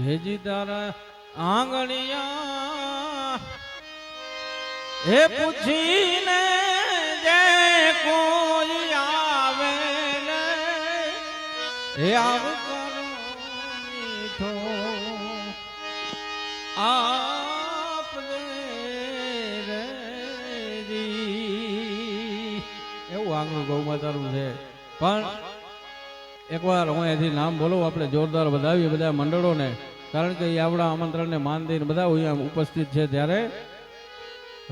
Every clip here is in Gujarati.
હેજી તારા આંગણિયા હે પૂછીને જે કોઈ આવે ને હે આવું કરો મીઠો આપને રેજી એવું આંગણું ગૌ માતાનું છે. પણ એકવાર હું અહીંથી નામ બોલું, આપણે જોરદાર વધાવીએ બધા મંડળોને, કારણ કે એ આપણા આમંત્રણને માન દઈને બધા અહીંયા ઉપસ્થિત છે. ત્યારે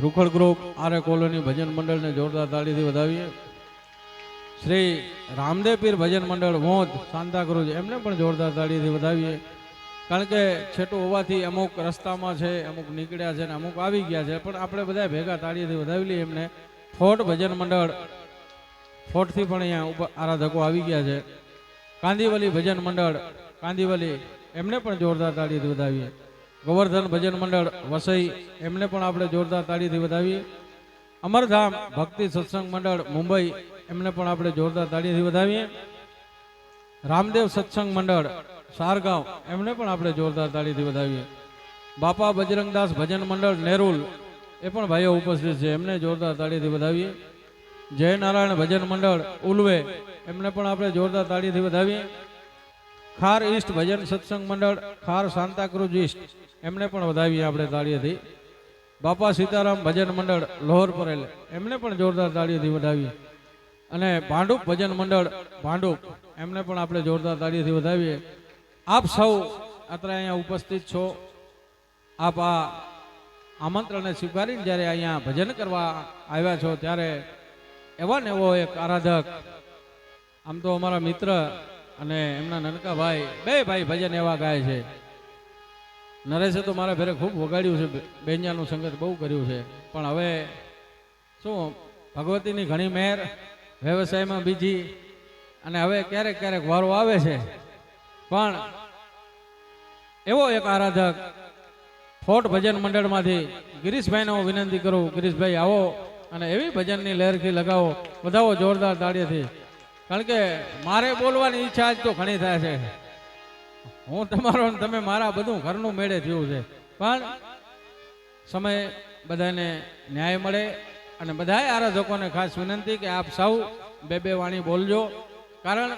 રૂખડ ગ્રુપ આરે કોલોની ભજન મંડળને જોરદાર તાળીથી વધાવીએ. શ્રી રામદેવ પીર ભજન મંડળ મોજ સાંતાક્રુઝ એમને પણ જોરદાર તાળીથી વધાવીએ. કારણ કે છેટું હોવાથી અમુક રસ્તામાં છે, અમુક નીકળ્યા છે ને અમુક આવી ગયા છે, પણ આપણે બધા ભેગા તાળીથી વધાવી લઈએ એમને. ફોર્ટ ભજન મંડળ ફોર્ટથી પણ અહીંયા આરાધકો આવી ગયા છે. કાંદીવલી ભજન મંડળ કાંદીવલી એમને પણ જોરદાર તાળીથી વધાવીએ. ગોવર્ધન ભજન મંડળ વસઈ એમને પણ આપણે જોરદાર તાળીથી વધાવીએ. અમરધામ ભક્તિ સત્સંગ મંડળ મુંબઈ એમને પણ આપણે જોરદાર તાળીથી વધાવીએ. રામદેવ સત્સંગ મંડળ સારગાંવ એમને પણ આપણે જોરદાર તાળીથી વધાવીએ. બાપા બજરંગદાસ ભજન મંડળ નેરુલ એ પણ ભાઈઓ ઉપસ્થિત છે, એમને જોરદાર તાળીથી વધાવીએ. જય નારાયણ ભજન મંડળ ઉલવે એમને પણ આપણે જોરદાર તાળીથી વધાવીએ. ખાર ઈસ્ટ ભજન સત્સંગ મંડળ ખાર સાંતાક્રુઝ ઈસ્ટ એમને પણ વધાવીએ આપણે તાળીથી. બાપા સીતારામ ભજન મંડળ લોહર પરેલ એમને પણ જોરદાર તાળીથી વધાવીએ. અને ભાંડુપ ભજન મંડળ ભાંડુપ એમને પણ આપણે જોરદાર તાળીથી વધાવીએ. આપ સૌ અત્યારે અહીંયા ઉપસ્થિત છો, આપ આ આમંત્રણને સ્વીકારીને જ્યારે અહીંયા ભજન કરવા આવ્યા છો, ત્યારે એવા ને એવો એક આરાધક, આમ તો અમારા મિત્ર અને એમના નનકા ભાઈ, બે ભાઈ ભજન એવા ગાય છે. નરેશે તો મારા ઘરે ખૂબ વગાડ્યું છે, બેંજાનું સંગત બહુ કર્યું છે, પણ હવે શું ભગવતીની ઘણી મહેર, વ્યવસાયમાં બીજી, અને હવે ક્યારેક ક્યારેક વારો આવે છે. પણ એવો એક આરાધક ફોર્ટ ભજન મંડળમાંથી ગિરીશભાઈને હું વિનંતી કરું, ગિરીશભાઈ આવો અને એવી ભજનની લહેરખી લગાવો, વધાવો જોરદાર તાળીથી. કારણ કે મારે બોલવાની ઈચ્છા આજ તો ઘણી થાય છે. હું તમારો તમે મારા બધું ઘરનું મેળે થયું છે, પણ સમય બધાને ન્યાય મળે. અને બધાય આરાધકોને ખાસ વિનંતી કે આપ સૌ બે બે વાણી બોલજો, કારણ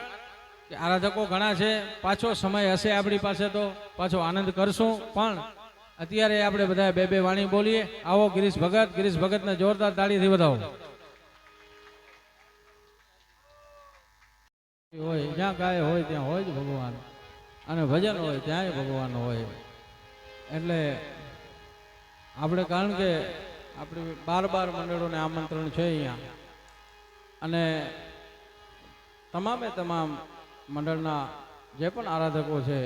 કે આરાધકો ઘણા છે, પાછો સમય હશે આપણી પાસે તો પાછો આનંદ કરશું. પણ અત્યારે આપણે બધા બે બે વાણી બોલીએ. આવો ગિરીશ ભગતને જોરદાર તાળીથી વધાવો. હોય જ્યાં ગાય હોય ત્યાં હોય જ ભગવાન, અને ભજન હોય ત્યાંય ભગવાન હોય. એટલે આપણે, કારણ કે આપણે 12 મંડળોને આમંત્રણ છે અહીંયા, અને તમામે તમામ મંડળના જે પણ આરાધકો છે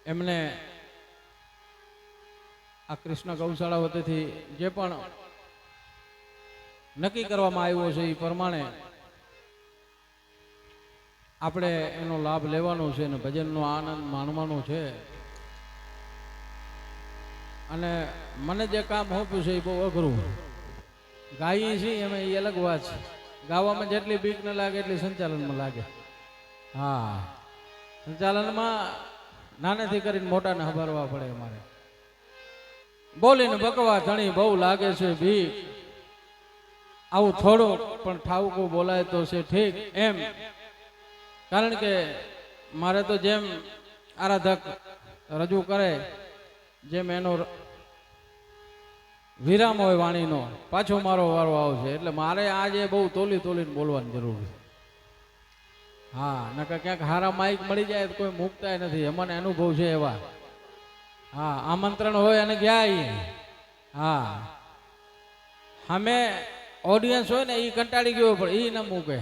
એમને આ કૃષ્ણ ગૌશાળા વતીથી જે પણ નક્કી કરવામાં આવ્યો છે એ પ્રમાણે આપણે એનો લાભ લેવાનો છે અને ભજનનો આનંદ માણવાનો છે. અને મને જે કામ સોંપ્યું છે એ બહુ અઘરું. ગાઈએ છીએ એમાં એ અલગ વાત છે, ગાવામાં જેટલી બીક ન લાગે એટલી સંચાલનમાં લાગે. હા, સંચાલનમાં નાનેથી કરીને મોટાને ખબરવા પડે. અમારે બોલીને બકવા ધણી બહુ લાગે છે ભીખ, આવું થોડું પણ ઠાવકું બોલાય તો છે ઠીક એમ. કારણ કે મારે તો જેમ આરાધક રજૂ કરે, જેમ એનો વિરામ હોય વાણીનો, પાછો મારો વારો આવશે. એટલે મારે આજે બહુ તોલીને બોલવાની જરૂર છે. હા, નકર ક્યાંક હારા માઇક મળી જાય તો કોઈ મૂકતા નથી, અમને અનુભવ છે એવા. હા, આમંત્રણ હોય અને ગયા. હા, અમે ઓડિયન્સ હોય ને એ કંટાળી ગયો પણ એ ન મૂકે,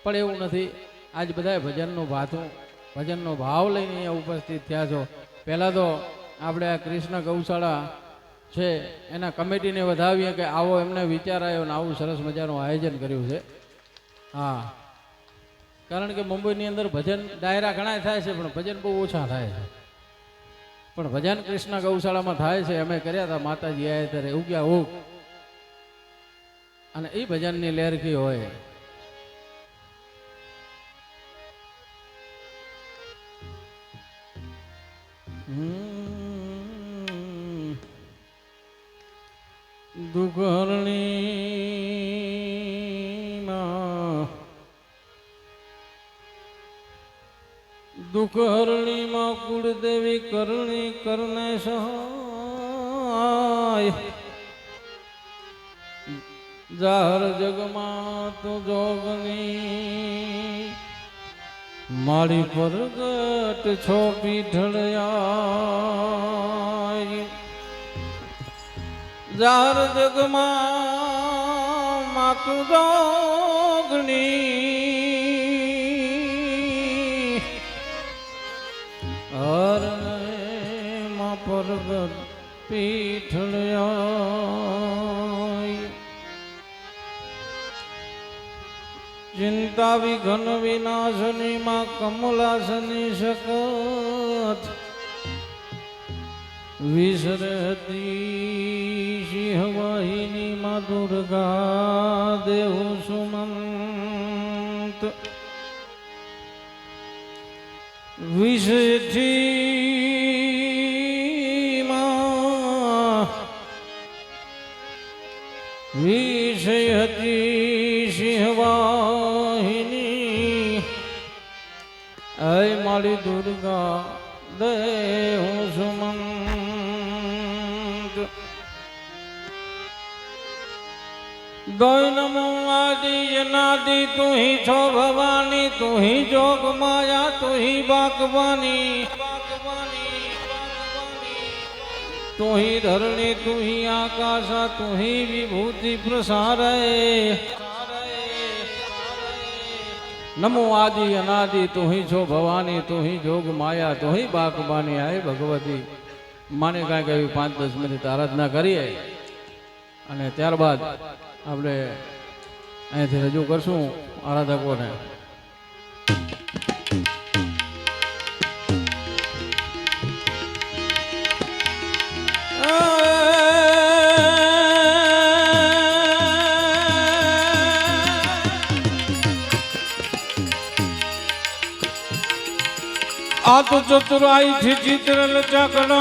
પણ એવું નથી. આજ બધા ભજનનો ભાવ લઈને અહીંયા ઉપસ્થિત થયા છો. પહેલાં તો આપણે આ કૃષ્ણ ગૌશાળા છે એના કમિટીને વધાવીએ કે આવો એમને વિચાર આવ્યો ને આવું સરસ મજાનું આયોજન કર્યું છે. હા, કારણ કે મુંબઈની અંદર ભજન ડાયરા ઘણા થાય છે, પણ ભજન બહુ ઓછા થાય છે. પણ ભજન કૃષ્ણ ગૌશાળામાં થાય છે. અમે કર્યા હતા, માતાજી આવ્યા ત્યારે ઉગ્યા ઉગ, અને એ ભજનની લહેરખી હોય. દુઃખહરણીમાં કુળદેવી કરણી કરને સહાય જાહર જગમાં તો જોગની મારી પરગટ છો પીઠળિયા જાહર જગમાં માતું જોગની પરગટ પીઠળિયા ચિંતા વિઘન વિનાશની માં કમલાસની શકત વિસરતી સિંહવાહિની માં દુર્ગા દેહુ સુમંત વિષયતી સિંહવાહિની અય મારી દુર્ગા દેહુ સુમંત દોય નમો આદિ અનાદિ તું હી છો ભવાની તું હી જોગ માયા તું હી બાકવાની तू ही धरणी तू ही आकाशा तू ही विभूति प्रसारय नमो आदि अनादि तू ही छो भवानी तू ही जोग माया तू ही बाकबानी आए भगवती माने कांई कई 5-10 मिनिट आराधना करिए અને ત્યારબાદ આપણે અહીંથી રજૂ કરશું આરાધકોને आ तो चतुराई थी चित्रल चकना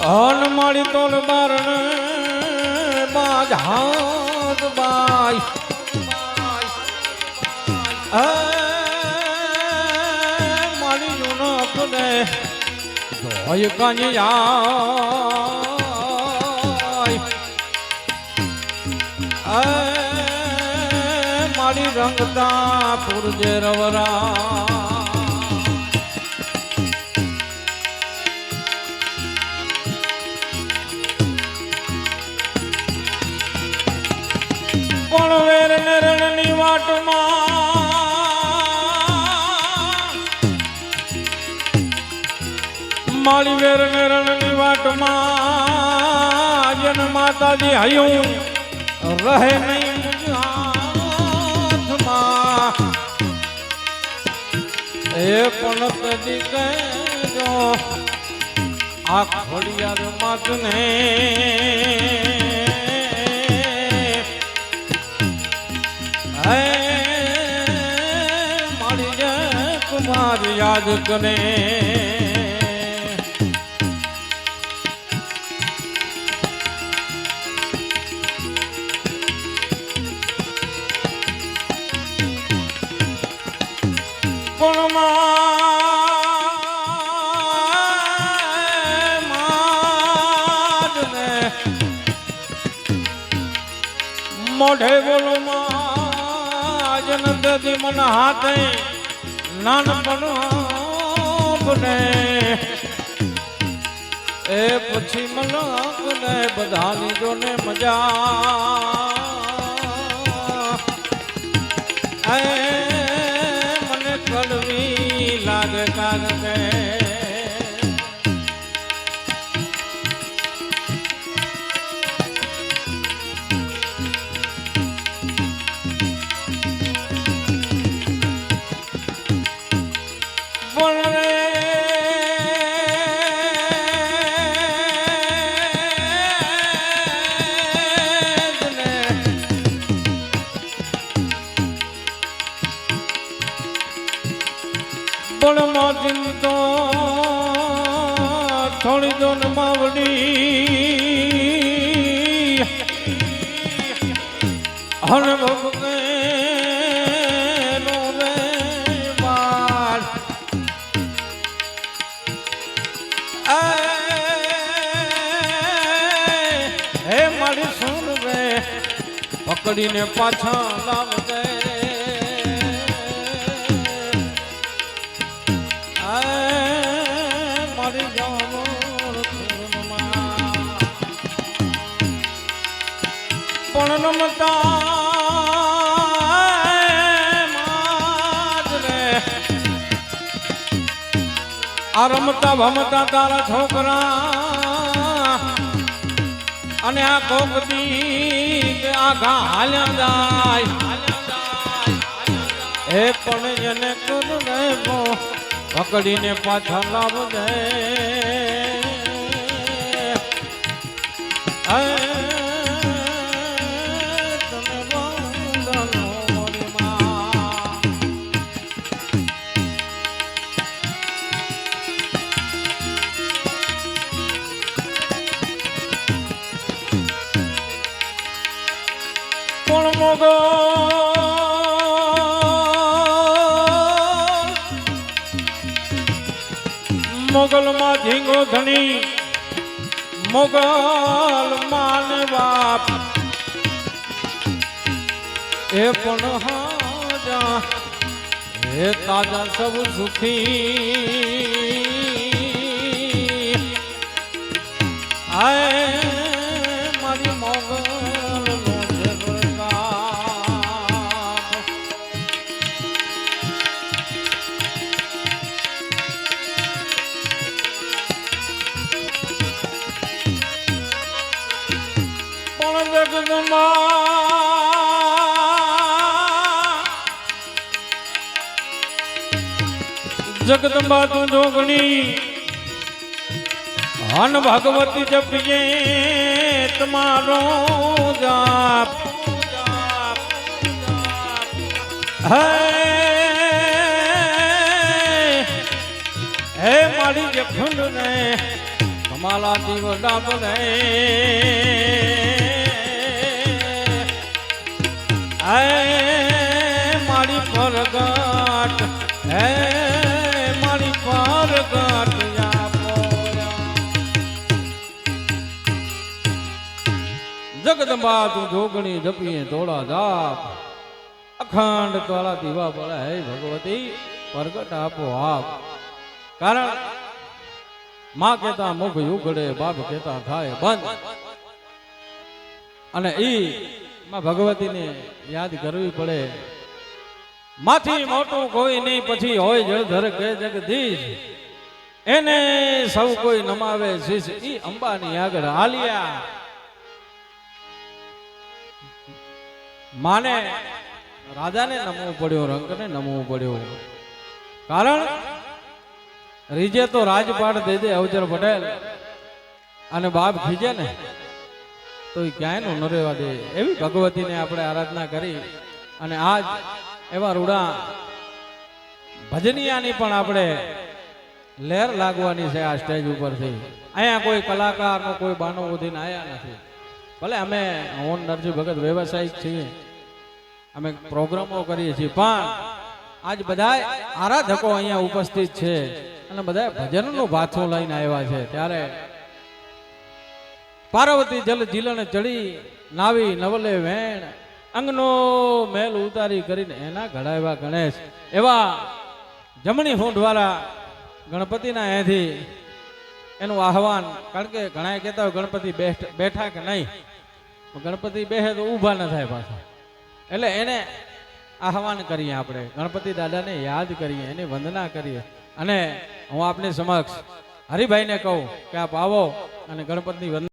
हन मारी तोल मारण बाज हाथ बाई मारी यून अपने जोय कन्या मारी रंगता पुरजे रवरा पण वेर नरणनी वाटमा मारी वेर नरणनी वाटमा जन माता जी हयूं रहे नहीं એ પણ તદી કહેજો આ ખોડિયાર માતને હે મારી જય કુમાર યાદ કરે मोढ़े बोलो जन ददी मन हाथे नानपण बने ए पछी मलाक ने बधानी जो ने मजा ए मने कड़वी लागे काग के પણ માજી તો થોડી દો ને માવડી હણ ભગવે નો રે બાળ હે મારી સુન રે પકડીને પાછા લાવ દે મારી પણ નમતા આ રમતા ભમતા તારા છોકરા અને આ કોકતી આ ઘા હાલ્યા જાય એ પણ એને કર રે પકડીને પાછા લાવ દે કોણ મોગો મોગલ માં ઝીંગો ધણી મોગલ માન બાપ એ પણ હાજા હે તાજા સબ સુખી આય મારી મોગલ જગદંબા તું જોગણી હન ભગવતી જપીએ તમારો જાપ હે મારી જખંડ ને કમાલા દીવડા બને મારી પરગટ હે મારી પરગટ જગદંબા તું જોગણી જપીએ તોડા જાપ અખંડ તોલા દીવા બળે હે ભગવતી પરગટ આપો આપ કારણ માં કેતા મુખ યુગડે બાપ કેતા થાય બંધ અને ઈ માં ભગવતીને યાદ કરવી પડે માથી મોટું કોઈ નહીં પછી હોય જળધર કે જગદીશ એને સૌ કોઈ નમાવે શીશ ઈ અંબાની આગળ હાલ્યા માને રાજાને નમવું પડ્યો રંગને નમવું પડ્યો કારણ રીજે તો રાજપાટ દે દે અવજર પટેલ અને બાપ ખીજે ને તો એ ક્યાંય નો ન રહેવા દે એવી ભગવતીને આપણે આરાધના કરી અને આજ એવા રૂડા ભજનિયાની પણ આપણે લહેર લાગવાની છે આ સ્ટેજ ઉપરથી અહીંયા કોઈ કલાકારનો કોઈ બાનો ઉધીને આવ્યા નથી ભલે અમે ઓન નરજી ભગત વ્યવસાયિક છીએ અમે પ્રોગ્રામો કરીએ છીએ પણ આજ બધા આરાધકો અહીંયા ઉપસ્થિત છે અને બધા ભજનનું ભાથું લઈને આવ્યા છે ત્યારે પાર્વતી જલ જીલણ ચડી નાવી નવલે વેણ અંગનો મેલ ઉતારી કરીને એના ઘડાવ્યા ગણેશ એવા જમણી હોંઠ વાળા ગણપતિના અહીંથી એનું આહવાન કારણ કે ઘણા કહેતા હોય ગણપતિ બેઠા કે નહીં ગણપતિ બેસે તો ઊભા ન થાય પાછા એટલે એને આહવાન કરીએ આપણે ગણપતિ દાદાને યાદ કરીએ એની વંદના કરીએ અને હું આપની સમક્ષ હરિભાઈને કહું કે આપ આવો અને ગણપતિની વંદના